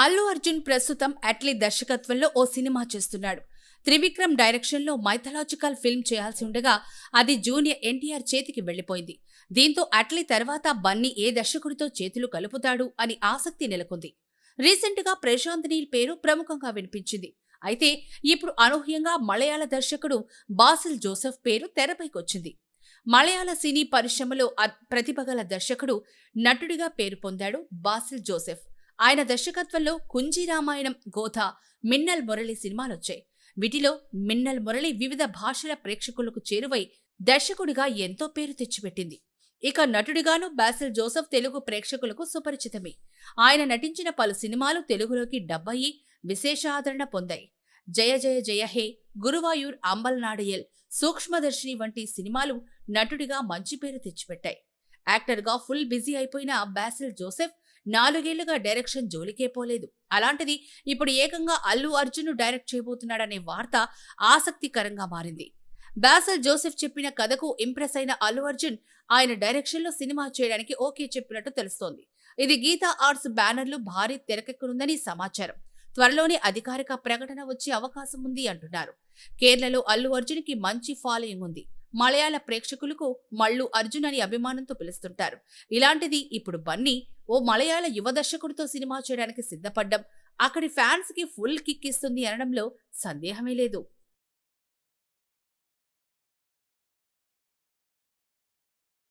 అల్లు అర్జున్ ప్రస్తుతం అట్లీ దర్శకత్వంలో ఓ సినిమా చేస్తున్నాడు. త్రివిక్రమ్ డైరెక్షన్ లో మైథలాజికల్ ఫిల్మ్ చేయాల్సి ఉండగా అది జూనియర్ ఎన్టీఆర్ చేతికి వెళ్లిపోయింది. దీంతో అట్లీ తర్వాత బన్నీ ఏ దర్శకుడితో చేతులు కలుపుతాడు అని ఆసక్తి నెలకొంది. రీసెంట్ గా ప్రశాంత్ నీల్ పేరు ప్రముఖంగా వినిపించింది. అయితే ఇప్పుడు అనూహ్యంగా మలయాళ దర్శకుడు బాసిల్ జోసెఫ్ పేరు తెరపైకొచ్చింది. మలయాళ సినీ పరిశ్రమలో ప్రతిభగల దర్శకుడు, నటుడిగా పేరు పొందాడు బాసిల్ జోసెఫ్. ఆయన దర్శకత్వంలో కుంజి రామాయణం, గోథ, మిన్నల్ మురళి సినిమాలొచ్చాయి. వీటిలో మిన్నల్ మురళి వివిధ భాషల ప్రేక్షకులకు చేరువై దర్శకుడిగా ఎంతో పేరు తెచ్చిపెట్టింది. ఇక నటుడిగాను బాసిల్ జోసెఫ్ తెలుగు ప్రేక్షకులకు సుపరిచితమే. ఆయన నటించిన పలు సినిమాలు తెలుగులోకి డబ్ అయ్యి విశేష ఆదరణ పొందాయి. జయ జయ జయ హే, గురువాయూర్ అంబల్నాడయల్, సూక్ష్మదర్శిని వంటి సినిమాలు నటుడిగా మంచి పేరు తెచ్చిపెట్టాయి. యాక్టర్గా ఫుల్ బిజీ అయిపోయిన బాసిల్ జోసెఫ్ 4 ఏళ్లుగా డైరెక్షన్ జోలికే పోలేదు. అలాంటిది ఇప్పుడు ఏకంగా అల్లు అర్జున్ డైరెక్ట్ చేయబోతున్నాడనే వార్త ఆసక్తికరంగా మారింది. బాసిల్ జోసెఫ్ చెప్పిన కథకు ఇంప్రెస్ అయిన అల్లు అర్జున్ ఆయన డైరెక్షన్లో సినిమా చేయడానికి ఓకే చెప్పినట్టు తెలుస్తోంది. ఇది గీతా ఆర్ట్స్ బ్యానర్లు భారీ తెరకెక్కనుందని సమాచారం. త్వరలోనే అధికారిక ప్రకటన వచ్చే అవకాశం ఉంది అంటున్నారు. కేరళలో అల్లు అర్జున్ కి మంచి ఫాలోయింగ్ ఉంది. మలయాళ ప్రేక్షకులకు మల్లు అర్జున్ అని అభిమానంతో పిలుస్తుంటారు. ఇలాంటిది ఇప్పుడు బన్నీ ఓ మలయాళ యువ దర్శకుడితో సినిమా చేయడానికి సిద్ధపడ్డం అక్కడి ఫ్యాన్స్ కి ఫుల్ కిక్ ఇస్తుంది అనడంలో సందేహమే లేదు.